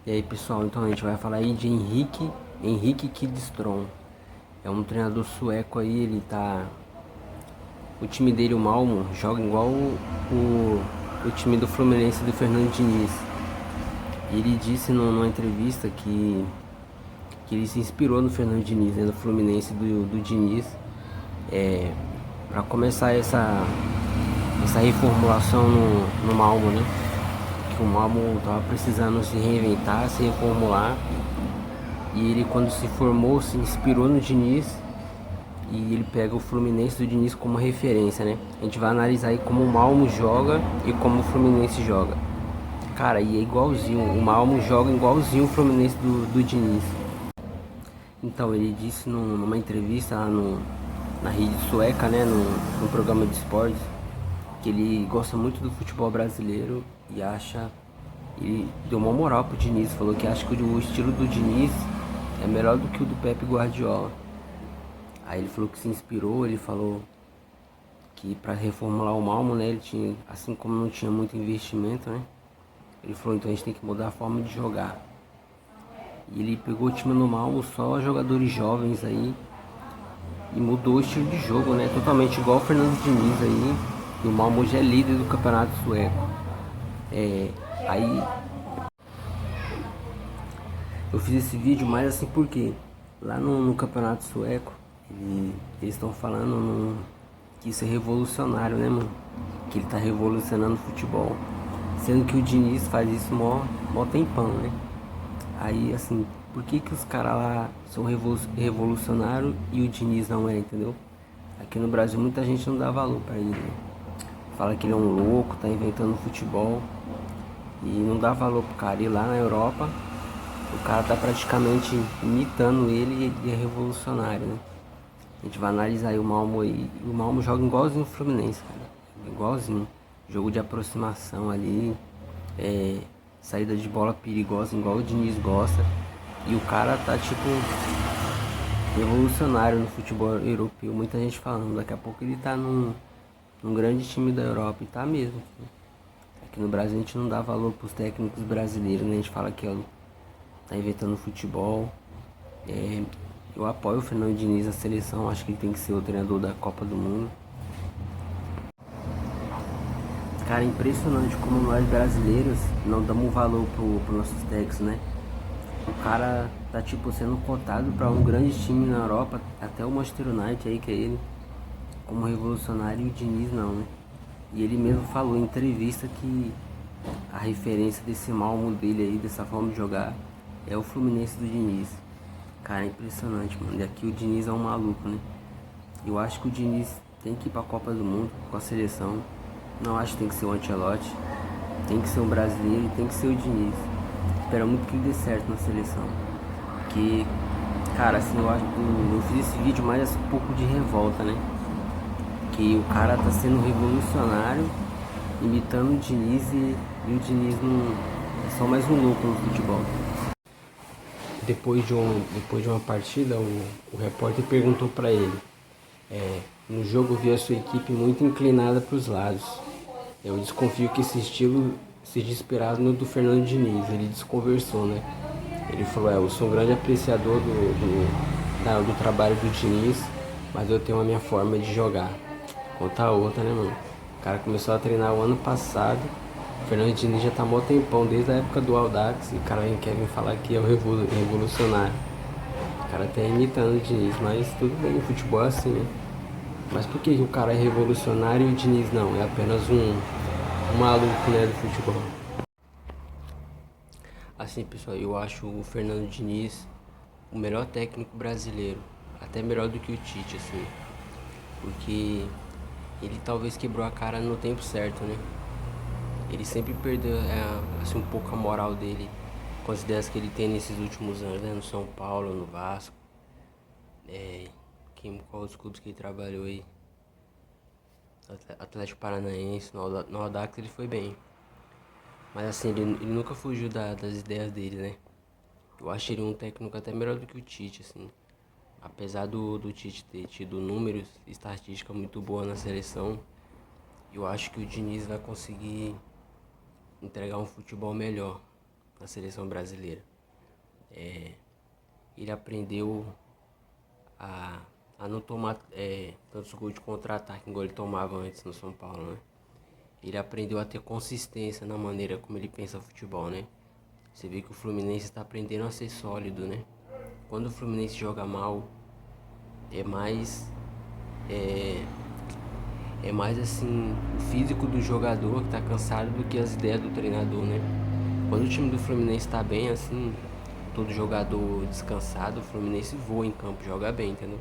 E aí pessoal, então a gente vai falar aí de Henrique Kihlström. É um treinador sueco aí, o time dele, o Malmo, joga igual o time do Fluminense do Fernando Diniz. E ele disse numa entrevista que ele se inspirou no Fernando Diniz, né, no Fluminense do Diniz, para começar essa reformulação no Malmo, né? Que o Malmo tava precisando se reinventar, se reformular. E ele, quando se formou, se inspirou no Diniz e ele pega o Fluminense do Diniz como referência, né? A gente vai analisar aí como o Malmo joga e como o Fluminense joga. Cara, e é igualzinho, o Malmo joga igualzinho o Fluminense do Diniz. Então, ele disse numa entrevista lá na rede sueca, né? No programa de esportes, que ele gosta muito do futebol brasileiro e acha. Ele deu uma moral pro Diniz, falou que acha que o estilo do Diniz é melhor do que o do Pepe Guardiola. Aí ele falou que se inspirou, ele falou que para reformular o Malmo, né, ele tinha, assim como não tinha muito investimento, né, ele falou, então a gente tem que mudar a forma de jogar. E ele pegou o time no Malmo, só jogadores jovens aí, e mudou o estilo de jogo, né, totalmente igual o Fernando Diniz aí, e o Malmo hoje é líder do campeonato sueco. Aí eu fiz esse vídeo mais assim porque lá no campeonato sueco eles estão falando que isso é revolucionário, né, mano? Que ele tá revolucionando o futebol. Sendo que o Diniz faz isso mó tempão, né? Aí assim, por que os caras lá são revolucionários e o Diniz não é, entendeu? Aqui no Brasil muita gente não dá valor pra ele, né? Fala que ele é um louco, tá inventando futebol e não dá valor pro cara. E lá na Europa o cara tá praticamente imitando ele e ele é revolucionário, né? A gente vai analisar aí o Malmo aí. O Malmo joga igualzinho o Fluminense, cara. Igualzinho. Jogo de aproximação ali. É, saída de bola perigosa, igual o Diniz gosta. E o cara tá tipo revolucionário no futebol europeu. Muita gente falando. Daqui a pouco ele tá num grande time da Europa. E tá mesmo. Aqui no Brasil a gente não dá valor pros técnicos brasileiros, né? A gente fala que ó, tá inventando futebol. É, eu apoio o Fernando Diniz na seleção, acho que ele tem que ser o treinador da Copa do Mundo. Cara, é impressionante como nós brasileiros não damos valor pro nossos técnicos, né? O cara tá tipo sendo cotado para um grande time na Europa, até o Manchester United aí, que é ele, como revolucionário, e o Diniz não, né? E ele mesmo falou em entrevista que a referência desse Malmo dele aí, dessa forma de jogar, é o Fluminense do Diniz. Cara, é impressionante, mano. E aqui o Diniz é um maluco, né? Eu acho que o Diniz tem que ir pra Copa do Mundo com a seleção. Não acho que tem que ser o Ancelotti. Tem que ser um brasileiro e tem que ser o Diniz. Espero muito que ele dê certo na seleção. Porque, cara, assim, eu acho que eu fiz esse vídeo mais um pouco de revolta, né? Que o cara tá sendo revolucionário, imitando o Diniz e o Diniz não é só mais um louco no futebol. Depois de uma partida, o repórter perguntou para ele: no jogo eu vi a sua equipe muito inclinada para os lados. Eu desconfio que esse estilo seja inspirado no do Fernando Diniz. Ele desconversou, né? Ele falou: eu sou um grande apreciador do trabalho do Diniz, mas eu tenho a minha forma de jogar. Conta outra, né, mano? O cara começou a treinar o ano passado. O Fernando Diniz já tá mó tempão, desde a época do Audax. E o cara quer vir falar que é o revolucionário. O cara tá imitando o Diniz, mas tudo bem, o futebol é assim, né? Mas por que o cara é revolucionário e o Diniz não? É apenas um maluco, né, do futebol. Assim, pessoal, eu acho o Fernando Diniz o melhor técnico brasileiro. Até melhor do que o Tite, assim. Porque ele talvez quebrou a cara no tempo certo, né? Ele sempre perdeu assim, um pouco a moral dele com as ideias que ele tem nesses últimos anos, né? No São Paulo, no Vasco. Qual os clubes que ele trabalhou aí? Atlético Paranaense, no Audax ele foi bem. Mas assim, ele nunca fugiu das ideias dele, né? Eu acho ele um técnico até melhor do que o Tite, assim. Apesar do Tite ter tido números e estatística muito boa na seleção, eu acho que o Diniz vai conseguir entregar um futebol melhor. na seleção brasileira. Ele aprendeu a não tomar tantos gols de contra-ataque igual ele tomava antes no São Paulo, né? Ele aprendeu a ter consistência na maneira como ele pensa futebol, né? Você vê que o Fluminense está aprendendo a ser sólido, né? Quando o Fluminense joga mal, é mais assim o físico do jogador que tá cansado do que as ideias do treinador, né? Quando o time do Fluminense tá bem, assim, todo jogador descansado, o Fluminense voa em campo, joga bem, entendeu?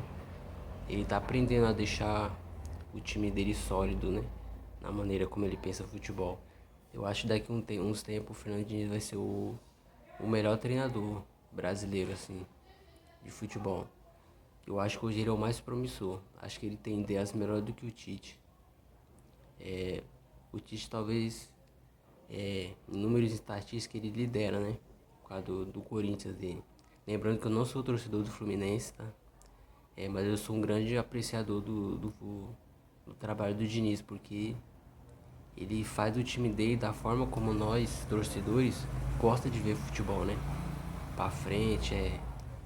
Ele tá aprendendo a deixar o time dele sólido, né? Na maneira como ele pensa futebol. Eu acho que daqui uns tempos o Fernando Diniz vai ser o melhor treinador brasileiro, assim, de futebol. Eu acho que hoje ele é o mais promissor. Acho que ele tem ideias melhores do que o Tite. O Tite talvez, em números e estatísticas, ele lidera, né? Por causa do Corinthians dele. Lembrando que eu não sou torcedor do Fluminense, tá? Mas eu sou um grande apreciador do trabalho do Diniz, porque ele faz o time dele da forma como nós, torcedores, gosta de ver futebol, né? Pra frente,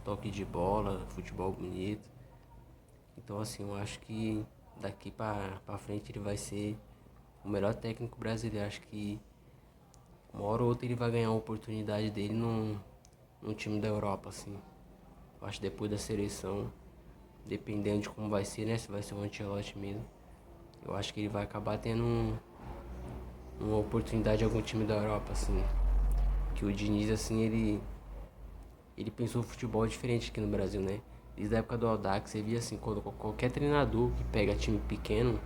toque de bola, futebol bonito. Então, assim, eu acho que daqui pra frente ele vai ser o melhor técnico brasileiro. Acho que uma hora ou outra ele vai ganhar a oportunidade dele num time da Europa, assim. Eu acho que depois da seleção, dependendo de como vai ser, né? Se vai ser o Ancelotti mesmo, eu acho que ele vai acabar tendo uma oportunidade em algum time da Europa, assim. Que o Diniz, assim, ele pensou futebol diferente aqui no Brasil, né? Desde a época do Audax, você via assim, quando qualquer treinador que pega time pequeno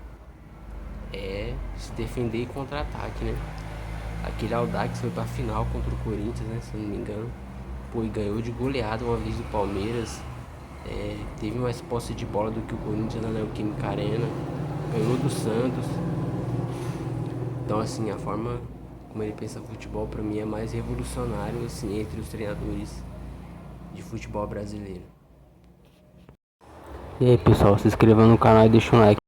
se defender e contra-ataque, né? Aquele Audax foi pra final contra o Corinthians, né? Se eu não me engano. Pô, e ganhou de goleada uma vez do Palmeiras. Teve mais posse de bola do que o Corinthians na Neoquímica Arena. Ganhou do Santos. Então, assim, a forma como ele pensa futebol, pra mim, é mais revolucionário, assim, entre os treinadores de futebol brasileiro. E aí, pessoal, se inscreva no canal e deixa um like.